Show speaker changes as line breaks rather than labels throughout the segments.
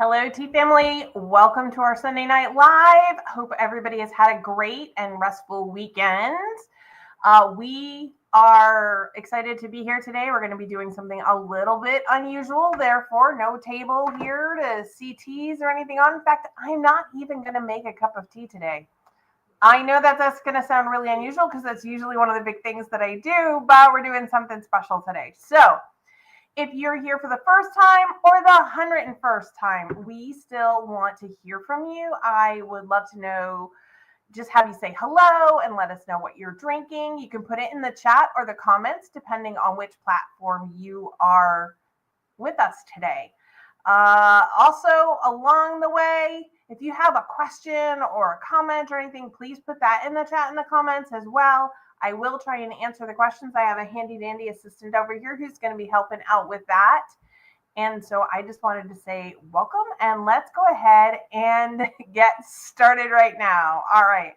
Hello, tea family. Welcome to our Sunday Night Live. Hope everybody has had a great and restful weekend. We are excited to be here today. We're going to be doing something a little bit unusual. Therefore, no table here to see teas or anything on. In fact, I'm not even going to make a cup of tea today. I know that that's going to sound really unusual because that's usually one of the big things that I do, but we're doing something special today. So, if you're here for the first time or the 101st time, we still want to hear from you. I would love to know, just have you say hello and let us know what you're drinking. You can put it in the chat or the comments, depending on which platform you are with us today. Also, along the way, if you have a question or a comment or anything, please put that in the chat and the comments as well. I will try and answer the questions. I have a handy dandy assistant over here who's going to be helping out with that. And so I just wanted to say welcome, and let's go ahead and get started right now. All right.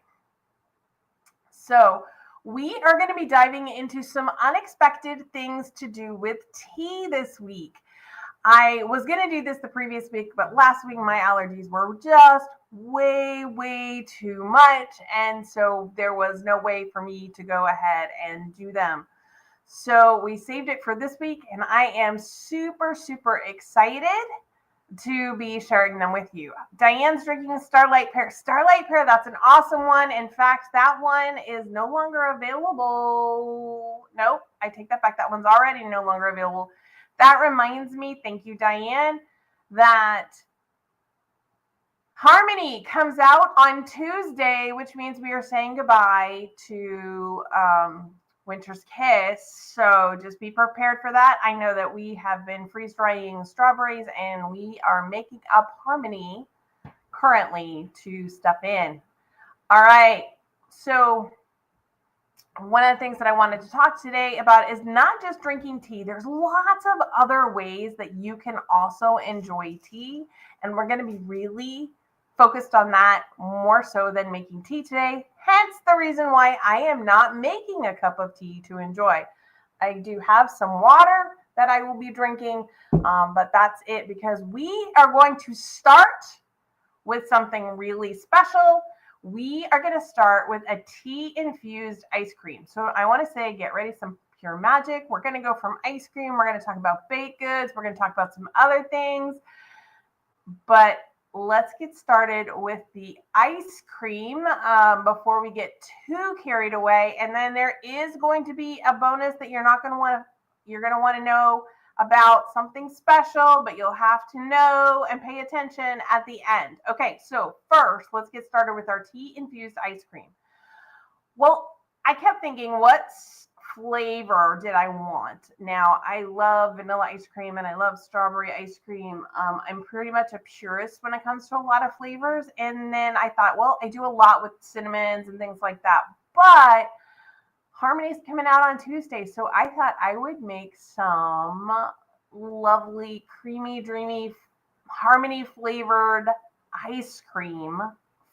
So we are going to be diving into some unexpected things to do with tea this week. I was going to do this the previous week, but last week my allergies were just way too much. And so there was no way for me to go ahead and do them. So we saved it for this week, and I am super excited to be sharing them with you. Diane's drinking Starlight Pear. Starlight Pear, that's an awesome one. In fact, that one is no longer available. Nope, I take that back. That one's already no longer available. That reminds me, thank you, Diane, that Harmony comes out on Tuesday, which means we are saying goodbye to Winter's Kiss. So just be prepared for that. I know that we have been freeze drying strawberries, and we are making up Harmony currently to stuff in. All right. So one of the things that I wanted to talk today about is not just drinking tea. There's lots of other ways that you can also enjoy tea. And we're going to be really focused on that more so than making tea today. Hence the reason why I am not making a cup of tea to enjoy. I do have some water that I will be drinking, but that's it, because we are going to start with something really special. We are going to start with a tea-infused ice cream. So I want to say, get ready, some pure magic. We're going to go from ice cream. We're going to talk about baked goods. We're going to talk about some other things. But let's get started with the ice cream before we get too carried away. And then there is going to be a bonus that you're going to want to know about, something special, but you'll have to know and pay attention at the end. Okay, so first, let's get started with our tea-infused ice cream. Well, I kept thinking, what flavor did I want? Now, I love vanilla ice cream and I love strawberry ice cream. I'm pretty much a purist when it comes to a lot of flavors. And then I thought, well, I do a lot with cinnamons and things like that. But Harmony's coming out on Tuesday, so I thought I would make some lovely, creamy, dreamy, Harmony flavored ice cream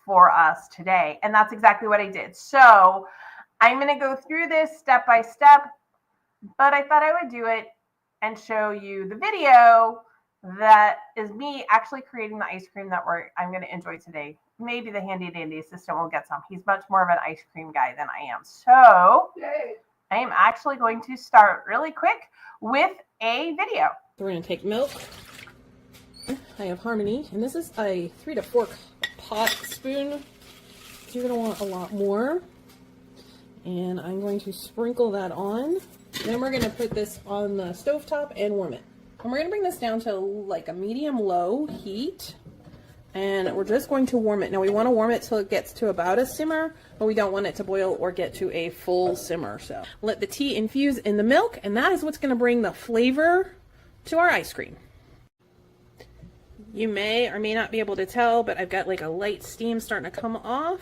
for us today. And that's exactly what I did. So I'm going to go through this step by step, but I thought I would do it and show you the video that is me actually creating the ice cream that I'm going to enjoy today. Maybe the handy dandy assistant will get some. He's much more of an ice cream guy than I am. So I am actually going to start really quick with a video.
So we're going to take milk. I have Harmony, and this is a 3 to 4 pot spoon. So you're going to want a lot more. And I'm going to sprinkle that on. Then we're going to put this on the stovetop and warm it. And we're going to bring this down to like a medium-low heat. And we're just going to warm it. Now we want to warm it till it gets to about a simmer, but we don't want it to boil or get to a full simmer. So let the tea infuse in the milk, and that is what's going to bring the flavor to our ice cream. You may or may not be able to tell, but I've got like a light steam starting to come off.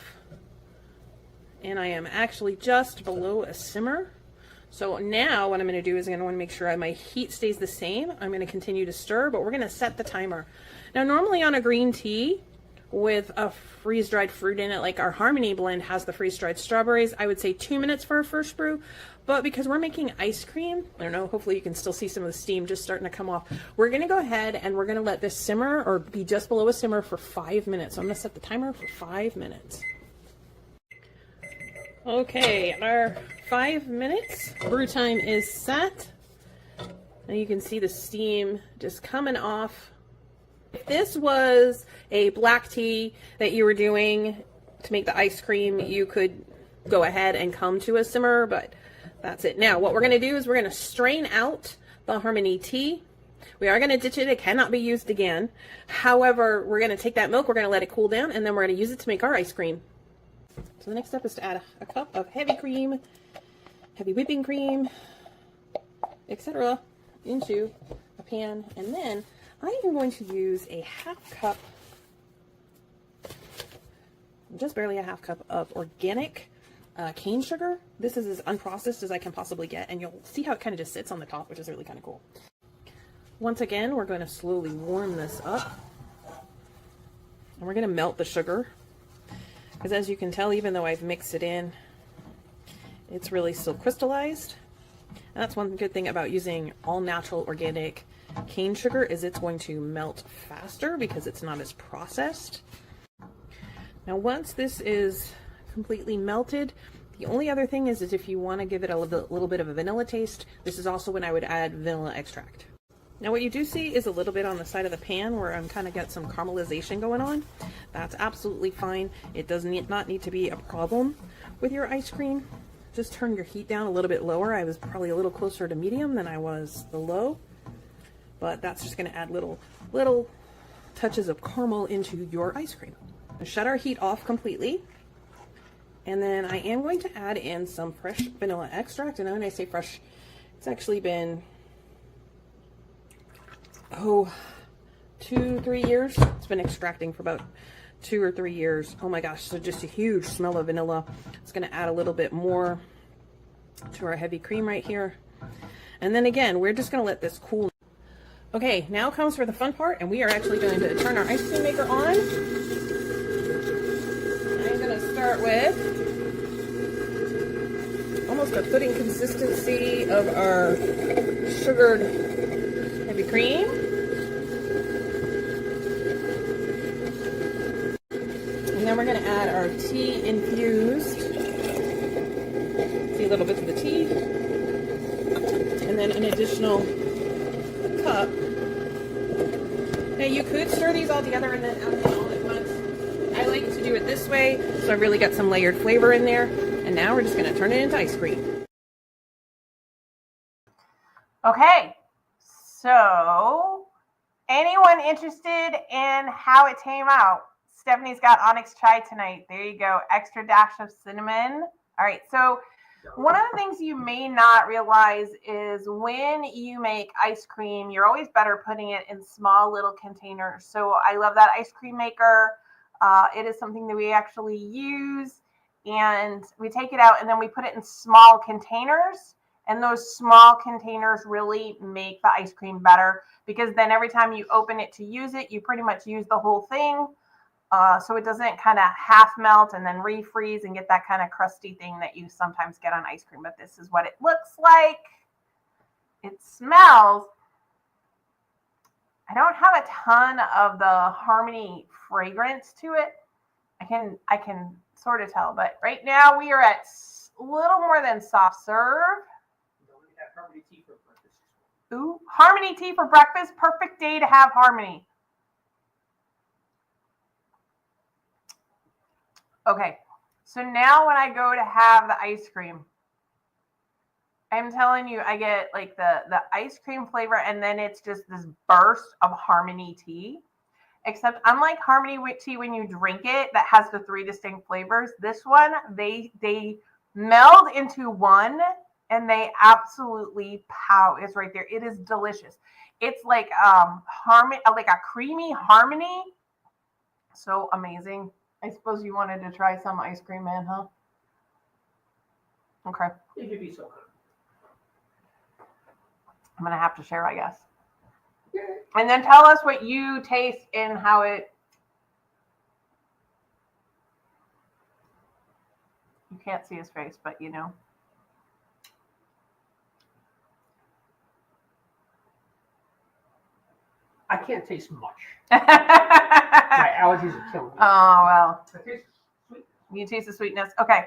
And I am actually just below a simmer. So now what I'm going to do is I'm going to want to make sure my heat stays the same. I'm going to continue to stir, but we're going to set the timer. Now normally on a green tea, with a freeze-dried fruit in it, like our Harmony blend has the freeze-dried strawberries, I would say 2 minutes for our first brew. But because we're making ice cream, I don't know, hopefully you can still see some of the steam just starting to come off. We're going to go ahead and we're going to let this simmer or be just below a simmer for 5 minutes. So I'm going to set the timer for 5 minutes. Okay, our 5 minutes brew time is set. Now you can see the steam just coming off. If this was a black tea that you were doing to make the ice cream, you could go ahead and come to a simmer, but that's it. Now, what we're going to do is we're going to strain out the Harmony tea. We are going to ditch it. It cannot be used again. However, we're going to take that milk, we're going to let it cool down, and then we're going to use it to make our ice cream. So the next step is to add a cup of heavy cream, heavy whipping cream, etc. into a pan, and then I am going to use a half cup, just barely a half cup of organic cane sugar. This is as unprocessed as I can possibly get, and you'll see how it kind of just sits on the top, which is really kind of cool. Once again, we're going to slowly warm this up, and we're going to melt the sugar, because as you can tell, even though I've mixed it in, it's really still crystallized. And that's one good thing about using all natural organic cane sugar, is it's going to melt faster because it's not as processed. Now once this is completely melted, the only other thing is if you want to give it a little bit of a vanilla taste, this is also when I would add vanilla extract. Now what you do see is a little bit on the side of the pan where I'm kind of got some caramelization going on. That's absolutely fine. It does not need to be a problem with your ice cream. Just turn your heat down a little bit lower. I was probably a little closer to medium than I was the low, but that's just going to add little touches of caramel into your ice cream. Shut our heat off completely, and then I am going to add in some fresh vanilla extract. And when I say fresh, it's actually been 2-3 years. It's been extracting for about 2 or 3 years. Oh my gosh, so just a huge smell of vanilla. It's going to add a little bit more to our heavy cream right here, and then again we're just going to let this cool. Okay, now comes for the fun part, and we are actually going to turn our ice cream maker on. I'm going to start with almost a pudding consistency of our sugared heavy cream. And then we're going to add our tea-infused, see a little bit of the tea, and then an additional cup. Now you could stir these all together and then add them all at once. I like to do it this way, so I've really got some layered flavor in there. And now we're just going to turn it into ice cream.
Okay, so anyone interested in how it came out? Stephanie's got Onyx Chai tonight. There you go. Extra dash of cinnamon. All right, so one of the things you may not realize is when you make ice cream, you're always better putting it in small little containers. So I love that ice cream maker. It is something that we actually use, and we take it out and then we put it in small containers. And those small containers really make the ice cream better, because then every time you open it to use it, you pretty much use the whole thing. So it doesn't kind of half melt and then refreeze and get that kind of crusty thing that you sometimes get on ice cream. But this is what it looks like. It smells. I don't have a ton of the Harmony fragrance to it. I can sort of tell, but right now we are at a little more than soft serve.
Harmony tea for breakfast.
Ooh, Harmony tea for breakfast. Perfect day to have Harmony. Okay, so now when I go to have the ice cream, I'm telling you, I get like the ice cream flavor, and then it's just this burst of Harmony tea. Except unlike Harmony tea when you drink it, that has the 3 distinct flavors, this one, they meld into one, and they absolutely pow. It's right there. It is delicious. It's like like a creamy Harmony. So amazing. I suppose you wanted to try some ice cream, man, huh? Okay.
It could be so good.
I'm going to have to share, I guess. And then tell us what you taste and how it You can't see his face, but you know.
I can't taste much.
Oh,
My allergies are killing me.
well.
I taste sweet.
You taste the sweetness. Okay.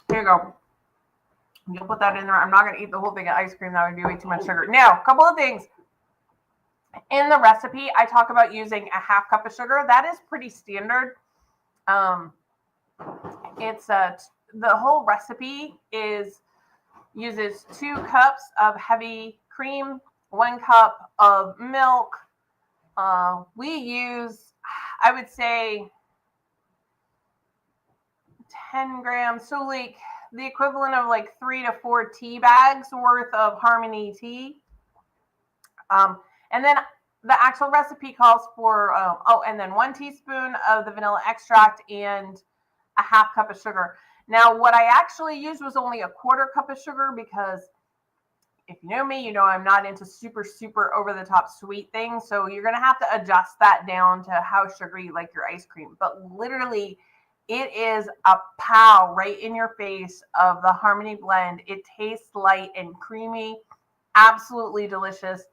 Here you go. You'll put that in there. I'm not going to eat the whole thing of ice cream. That would be way too much sugar. Now, a couple of things. In the recipe, I talk about using a half cup of sugar. That is pretty standard. It's the whole recipe uses 2 cups of heavy cream, 1 cup of milk. We use, I would say, 10 grams. So like the equivalent of like 3 to 4 tea bags worth of Harmony tea. And then the actual recipe calls for, and then 1 teaspoon of the vanilla extract and a half cup of sugar. Now, what I actually used was only a 1/4 cup of sugar because if you know me, you know I'm not into super, super over the top sweet things. So you're going to have to adjust that down to how sugary you like your ice cream. But literally, it is a pow right in your face of the Harmony blend. It tastes light and creamy, absolutely delicious.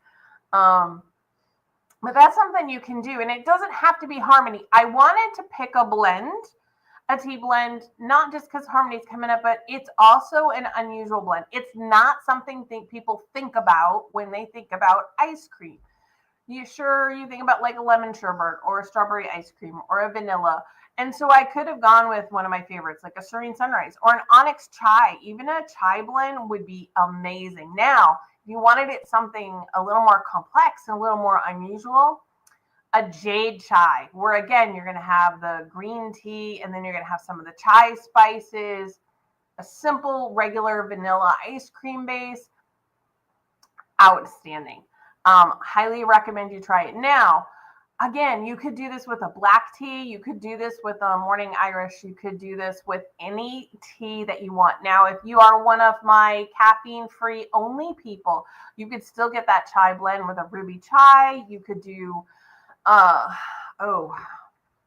But that's something you can do, and it doesn't have to be Harmony. I wanted to pick a tea blend, not just because Harmony's coming up, but it's also an unusual blend. It's not something people think about when they think about ice cream. You think about like a lemon sherbet or a strawberry ice cream or a vanilla. And so I could have gone with one of my favorites, like a Serene Sunrise or an Onyx Chai. Even a chai blend would be amazing. Now, if you wanted it something a little more complex and a little more unusual, a Jade Chai, where again, you're going to have the green tea and then you're going to have some of the chai spices, a simple regular vanilla ice cream base. Outstanding. Highly recommend you try it. Now, again, you could do this with a black tea. You could do this with a morning Irish. You could do this with any tea that you want. Now, if you are one of my caffeine-free only people, you could still get that chai blend with a ruby chai. You could do,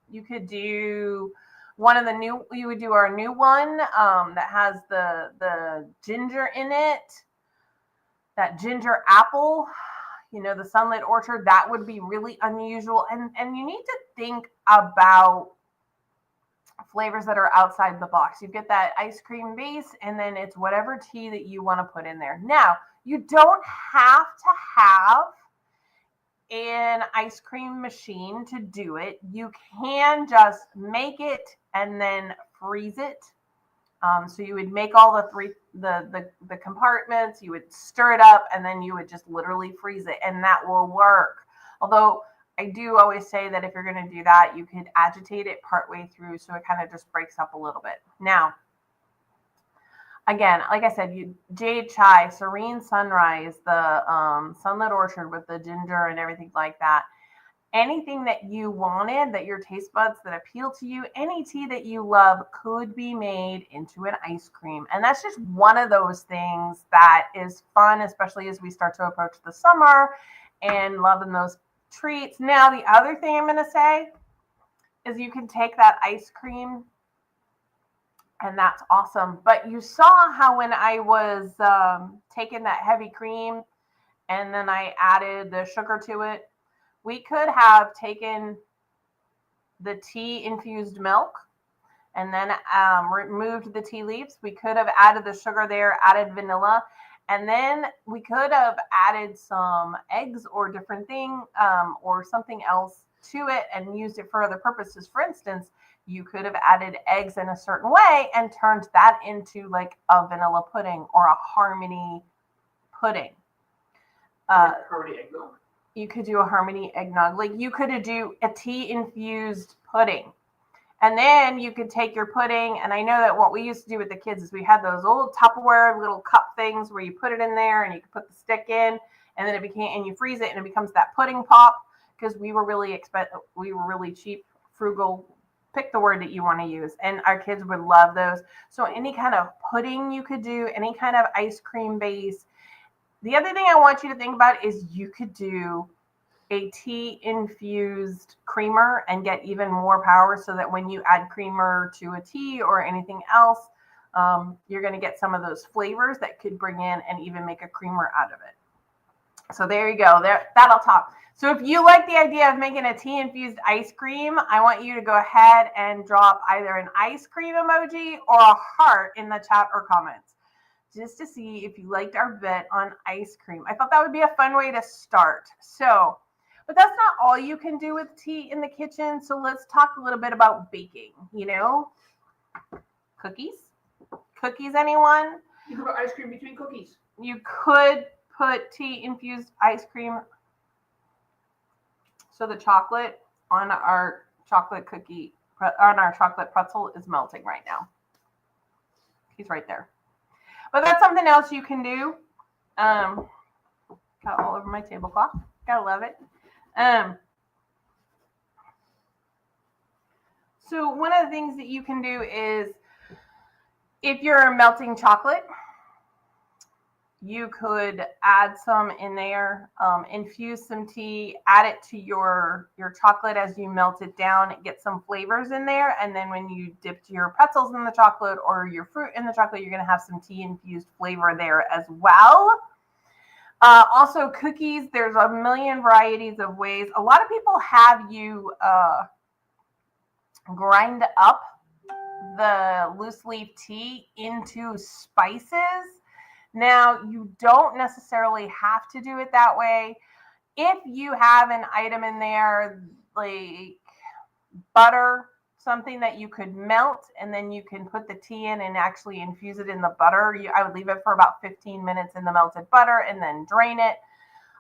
you could do you would do our new one that has the ginger in it, that ginger apple. The Sunlit Orchard, that would be really unusual. And you need to think about flavors that are outside the box. You get that ice cream base, and then it's whatever tea that you want to put in there. Now, you don't have to have an ice cream machine to do it. You can just make it and then freeze it. So you would make all the compartments, you would stir it up, and then you would just literally freeze it, and that will work. Although I do always say that if you're going to do that, you could agitate it partway through so it kind of just breaks up a little bit. Now, again, like I said, Jade Chai, Serene Sunrise, the Sunlit Orchard with the ginger and everything like that. Anything that you wanted, that your taste buds that appeal to you, any tea that you love could be made into an ice cream. And that's just one of those things that is fun, especially as we start to approach the summer and loving those treats. Now, the other thing I'm going to say is you can take that ice cream, and that's awesome. But you saw how when I was taking that heavy cream and then I added the sugar to it, we could have taken the tea-infused milk and then removed the tea leaves. We could have added the sugar there, added vanilla, and then we could have added some eggs or different thing or something else to it and used it for other purposes. For instance, you could have added eggs in a certain way and turned that into like a vanilla pudding or a Harmony pudding.
Harmony eggnog.
You could do a Harmony eggnog. Like you could do a tea-infused pudding. And then you could take your pudding. And I know that what we used to do with the kids is we had those old Tupperware little cup things where you put it in there and you could put the stick in and then and you freeze it and it becomes that pudding pop because we were really cheap, frugal, pick the word that you want to use. And our kids would love those. So any kind of pudding you could do, any kind of ice cream base. The other thing I want you to think about is you could do a tea infused creamer and get even more power, so that when you add creamer to a tea or anything else, you're going to get some of those flavors that could bring in and even make a creamer out of it. So there you go. That'll talk. So if you like the idea of making a tea infused ice cream, I want you to go ahead and drop either an ice cream emoji or a heart in the chat or comments, just to see if you liked our bet on ice cream. I thought that would be a fun way to start. So, but that's not all you can do with tea in the kitchen. So let's talk a little bit about baking. Cookies? Cookies, anyone?
You can put ice cream between cookies.
You could put tea infused ice cream. So the chocolate on our chocolate cookie, on our chocolate pretzel is melting right now. He's right there. But that's something else you can do. Got all over my tablecloth. Gotta love it. So one of the things that you can do is, if you're melting chocolate, you could add some in there, infuse some tea, add it to your chocolate as you melt it down, get some flavors in there. And then when you dip your pretzels in the chocolate or your fruit in the chocolate, you're going to have some tea infused flavor there as well. Also cookies, there's a million varieties of ways. A lot of people have you grind up the loose leaf tea into spices. Now, you don't necessarily have to do it that way. If you have an item in there like butter, something that you could melt, and then you can put the tea in and actually infuse it in the butter, I would leave it for about 15 minutes in the melted butter and then drain it.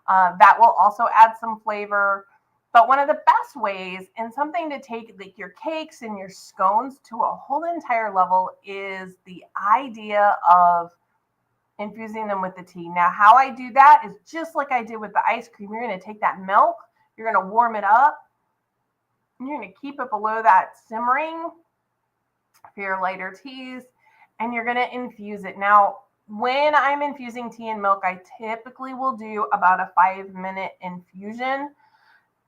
That will also add some flavor. But one of the best ways, and something to take like your cakes and your scones to a whole entire level, is the idea of infusing them with the tea. Now, how I do that is just like I did with the ice cream. You're going to take that milk, you're going to warm it up, and you're going to keep it below that simmering for your lighter teas, and you're going to infuse it. Now, when I'm infusing tea and milk, I typically will do about a 5-minute infusion,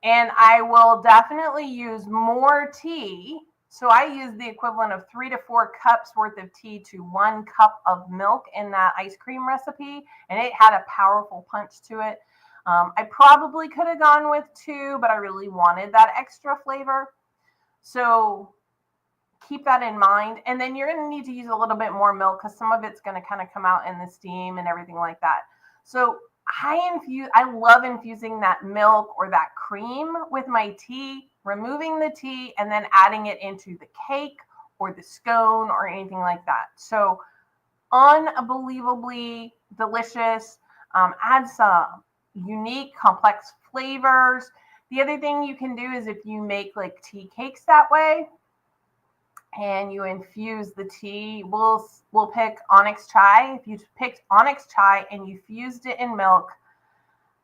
and I will definitely use more tea. So I use the equivalent of 3 to 4 cups worth of tea to 1 cup of milk in that ice cream recipe. And it had a powerful punch to it. I probably could have gone with 2, but I really wanted that extra flavor. So keep that in mind. And then you're going to need to use a little bit more milk, because some of it's going to kind of come out in the steam and everything like that. So I love infusing that milk or that cream with my tea, removing the tea, and then adding it into the cake or the scone or anything like that. So unbelievably delicious. Add some unique, complex flavors. The other thing you can do is, if you make like tea cakes that way and you infuse the tea, we'll pick onyx chai. If you picked onyx chai and you fused it in milk.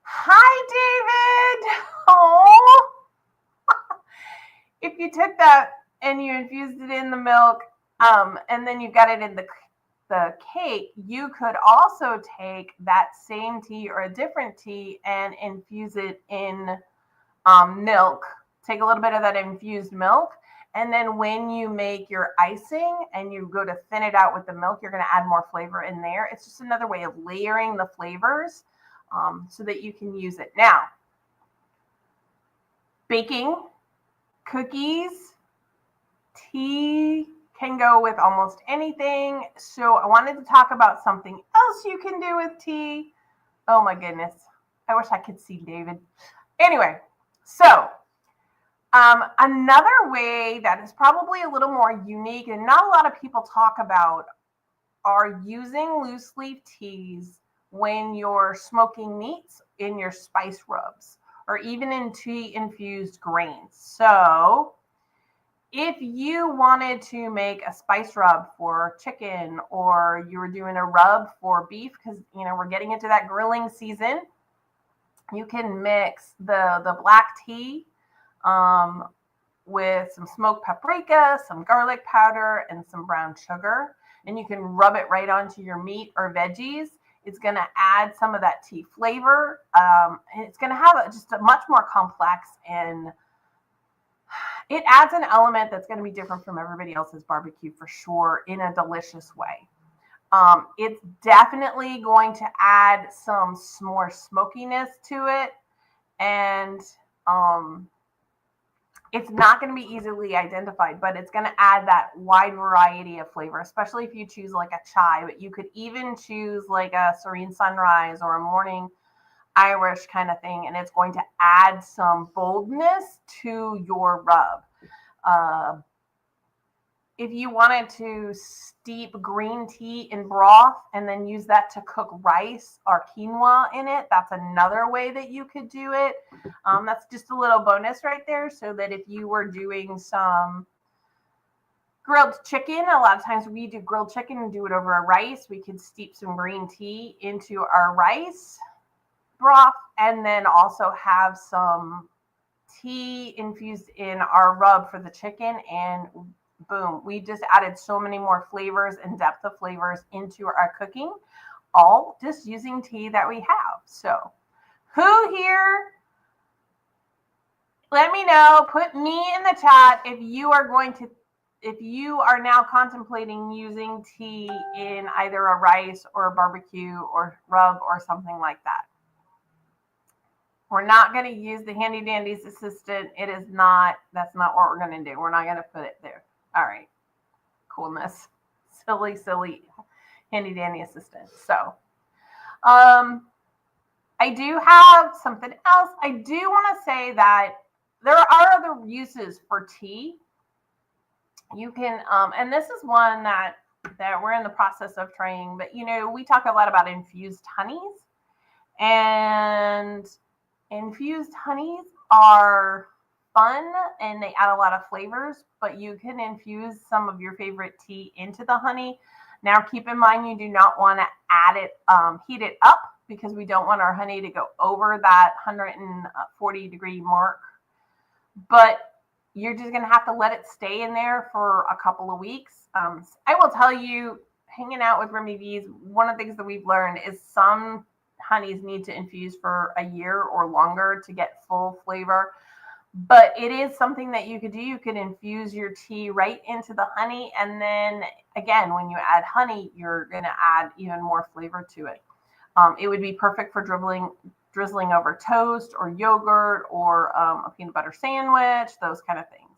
Hi, David. Oh. If you took that and you infused it in the milk, and then you got it in the cake, you could also take that same tea or a different tea and infuse it in milk. Take a little bit of that infused milk, and then when you make your icing and you go to thin it out with the milk, you're going to add more flavor in there. It's just another way of layering the flavors so that you can use it. Now, baking, cookies, tea can go with almost anything. So I wanted to talk about something else you can do with tea. Oh my goodness. I wish I could see David. Anyway, so another way that is probably a little more unique and not a lot of people talk about are using loose leaf teas when you're smoking meats in your spice rubs, or even in tea infused grains. So if you wanted to make a spice rub for chicken, or you were doing a rub for beef, because we're getting into that grilling season, you can mix the black tea with some smoked paprika, some garlic powder, and some brown sugar, and you can rub it right onto your meat or veggies. It's going to add some of that tea flavor. And it's going to have just a much more complex, and it adds an element that's going to be different from everybody else's barbecue for sure in a delicious way. It's definitely going to add some more smokiness to it, and it's not going to be easily identified, but it's going to add that wide variety of flavor, especially if you choose like a chai, but you could even choose like a serene sunrise or a morning Irish kind of thing, and it's going to add some boldness to your rub. If you wanted to steep green tea in broth and then use that to cook rice or quinoa in it, that's another way that you could do it. That's just a little bonus right there, so that if you were doing some grilled chicken, a lot of times we do grilled chicken and do it over a rice. We could steep some green tea into our rice broth and then also have some tea infused in our rub for the chicken, and boom, we just added so many more flavors and depth of flavors into our cooking, all just using tea that we have. So who here, let me know, put me in the chat if you are now contemplating using tea in either a rice or a barbecue or rub or something like that. We're not going to use the handy dandy's assistant. That's not what we're going to do. We're not going to put it there. All right. Coolness. Silly handy dandy assistant. So, I do have something else. I do want to say that there are other uses for tea. You can, and this is one that we're in the process of trying, but we talk a lot about infused honeys, and infused honeys are fun and they add a lot of flavors, but you can infuse some of your favorite tea into the honey. Now, keep in mind, you do not want to add it, heat it up, because we don't want our honey to go over that 140 degree mark. But you're just going to have to let it stay in there for a couple of weeks. I will tell you, hanging out with Remy V's, one of the things that we've learned is some honeys need to infuse for a year or longer to get full flavor. But it is something that you could do. You could infuse your tea right into the honey. And then again, when you add honey, you're going to add even more flavor to it. It would be perfect for drizzling over toast or yogurt or a peanut butter sandwich, those kind of things.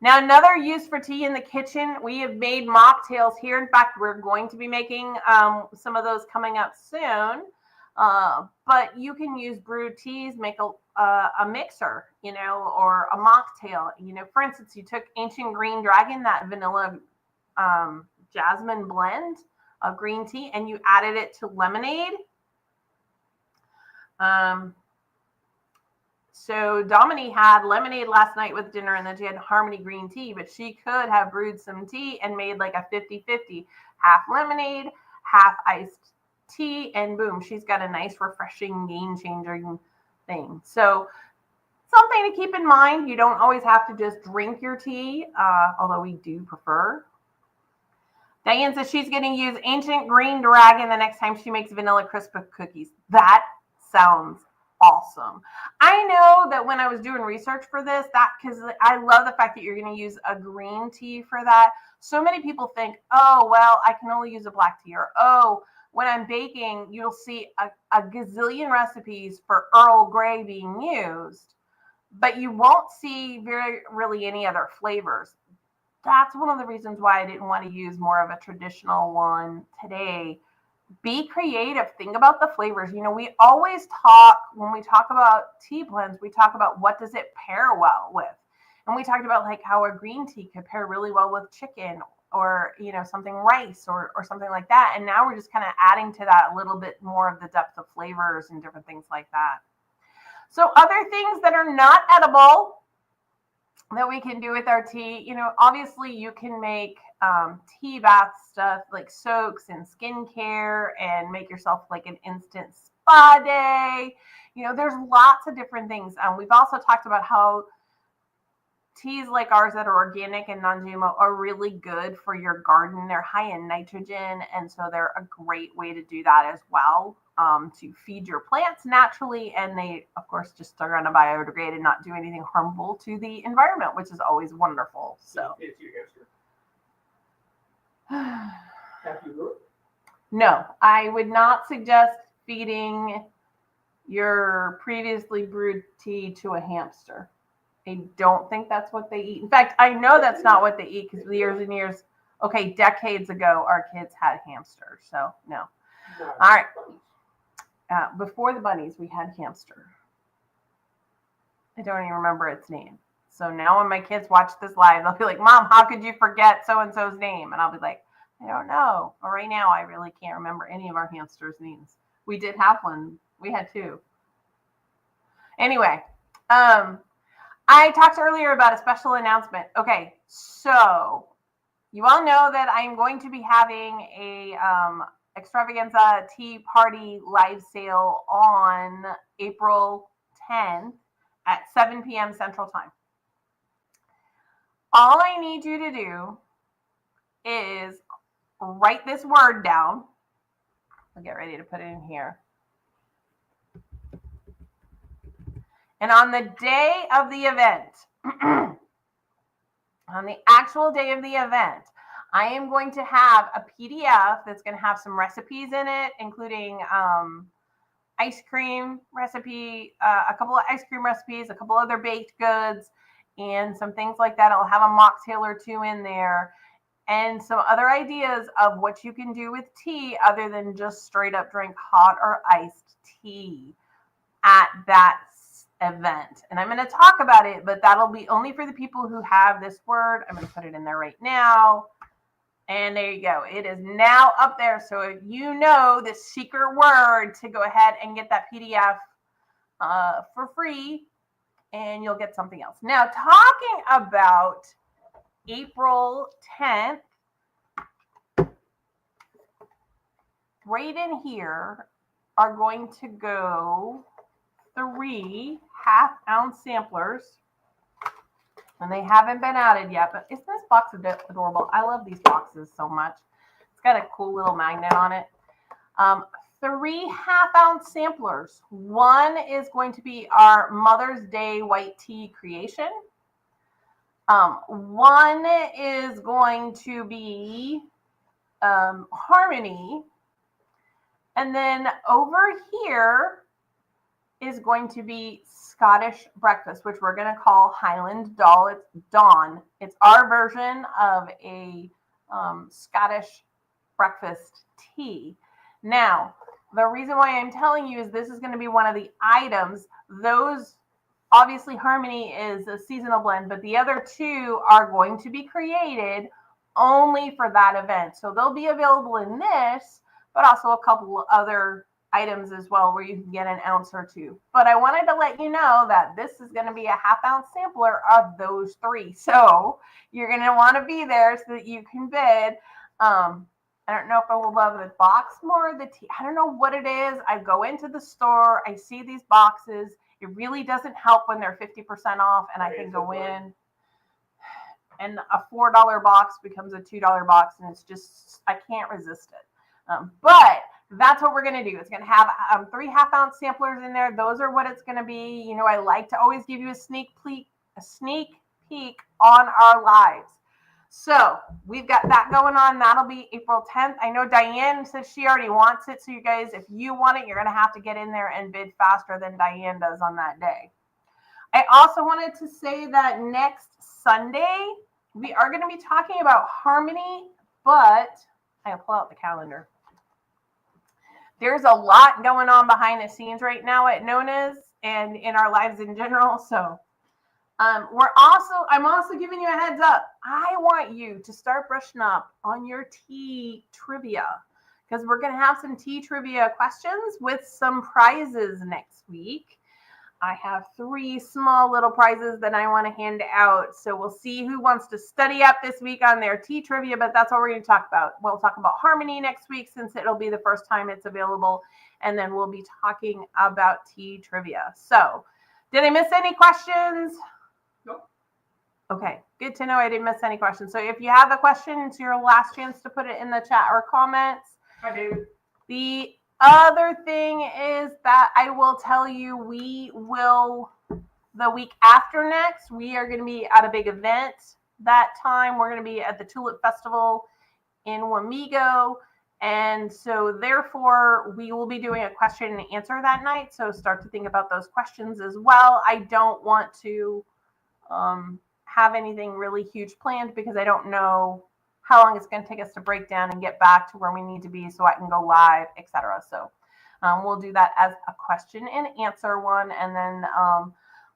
Now, another use for tea in the kitchen, we have made mocktails here. In fact, we're going to be making some of those coming up soon. But you can use brewed teas, make a mixer, or a mocktail. For instance, you took Ancient Green Dragon, that vanilla jasmine blend of green tea, and you added it to lemonade. So Dominique had lemonade last night with dinner, and then she had Harmony green tea, but she could have brewed some tea and made like a 50-50, half lemonade, half iced tea, and boom, she's got a nice, refreshing, game-changing thing. So something to keep in mind, you don't always have to just drink your tea, although we do prefer. Diane says she's going to use Ancient Green Dragon the next time she makes vanilla crisp cookies. That sounds awesome. I know that when I was doing research for this, because I love the fact that you're going to use a green tea for that. So many people think, oh, well, I can only use a black tea, or, oh, when I'm baking, you'll see a gazillion recipes for Earl Grey being used, but you won't see really any other flavors. That's one of the reasons why I didn't want to use more of a traditional one today. Be creative. Think about the flavors. We always talk, when we talk about tea blends, we talk about what does it pair well with. And we talked about like how a green tea could pair really well with chicken, or, something rice or something like that. And now we're just kind of adding to that a little bit more of the depth of flavors and different things like that. So other things that are not edible that we can do with our tea, obviously you can make tea bath stuff like soaks and skincare and make yourself like an instant spa day. There's lots of different things. We've also talked about how teas like ours that are organic and non-GMO are really good for your garden. They're high in nitrogen, and so they're a great way to do that as well, to feed your plants naturally. And they, of course, just are going to biodegrade and not do anything harmful to the environment, which is always wonderful. So,
It's your hamster. Have you looked?
no, I would not suggest feeding your previously brewed tea to a hamster. I don't think that's what they eat. In fact, I know that's not what they eat because years and years, okay, decades ago, our kids had hamsters. So, no. All right. Before the bunnies, we had hamster. I don't even remember its name. So now when my kids watch this live, they'll be like, Mom, how could you forget so-and-so's name? And I'll be like, I don't know. But right now, I really can't remember any of our hamsters' names. We did have one. We had two. Anyway, I talked earlier about a special announcement. Okay, so you all know that I'm going to be having a extravaganza tea party live sale on April 10th at 7 p.m. Central Time. All I need you to do is write this word down. I'll get ready to put it in here. And on the day of the event, on the actual day of the event, I am going to have a PDF that's going to have some recipes in it, including ice cream recipe, a couple of ice cream recipes, a couple other baked goods, and some things like that. I'll have a mocktail or two in there, and some other ideas of what you can do with tea other than just straight up drink hot or iced tea at that event. And I'm going to talk about it, but that'll be only for the people who have this word. I'm going to put it in there right now. And there you go. It is now up there. So if you know the secret word, to go ahead and get that PDF for free, and you'll get something else. Now, talking about April 10th, right in here are going to go 3 half-ounce samplers, and they haven't been added yet, but isn't this box adorable? I love these boxes so much. It's got a cool little magnet on it. 3 half-ounce samplers. One is going to be our Mother's Day white tea creation. One is going to be Harmony, and then over here is going to be Scottish breakfast, which we're going to call Highland Dawn. It's our version of a Scottish breakfast tea. Now, the reason why I'm telling you is this is going to be one of the items. Those, obviously, Harmony is a seasonal blend, but the other 2 are going to be created only for that event. So they'll be available in this, but also a couple of other items as well where you can get an ounce or 2. But I wanted to let you know that this is going to be a half-ounce sampler of those 3. So you're going to want to be there so that you can bid. I don't know if I will love the box more, the tea. I don't know what it is. I go into the store, I see these boxes. It really doesn't help when they're 50% off, and I can go in, and a $4 box becomes a $2 box, and it's just, I can't resist it. But that's what we're going to do. It's going to have 3 half-ounce samplers in there. Those are what it's going to be. You know, I like to always give you a sneak peek on our lives. So we've got that going on. That'll be April 10th. I know Diane says she already wants it. So you guys, if you want it, you're going to have to get in there and bid faster than Diane does on that day. I also wanted to say that next Sunday, we are going to be talking about Harmony, but I'll pull out the calendar. There's a lot going on behind the scenes right now at Nona's and in our lives in general. So I'm also giving you a heads up. I want you to start brushing up on your tea trivia, because we're going to have some tea trivia questions with some prizes next week. I have 3 small little prizes that I want to hand out. So we'll see who wants to study up this week on their tea trivia, but that's what we're going to talk about. We'll talk about Harmony next week since it'll be the first time it's available. And then we'll be talking about tea trivia. So did I miss any questions?
Nope.
Okay, good to know. I didn't miss any questions. So if you have a question, it's your last chance to put it in the chat or comments.
Hi, David.
The other thing is that I will tell you, we will, the week after next, we are going to be at a big event. That time we're going to be at the Tulip Festival in Wamego. And so therefore we will be doing a question and answer that night. So start to think about those questions as well. I don't want to have anything really huge planned because I don't know how long it's going to take us to break down and get back to where we need to be so I can go live, etc. So we'll do that as a question and answer one. And then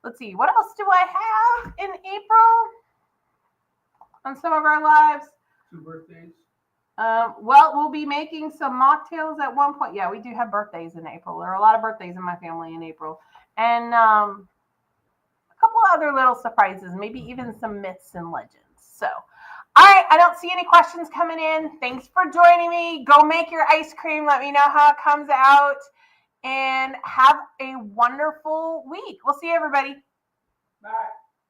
let's see, what else do I have in April on some of our lives?
2 birthdays.
Well, we'll be making some mocktails at one point. Yeah, we do have birthdays in April. There are a lot of birthdays in my family in April. And a couple other little surprises, maybe even some myths and legends. So, all right, I don't see any questions coming in. Thanks for joining me. Go make your ice cream. Let me know how it comes out. And have a wonderful week. We'll see you, everybody.
Bye.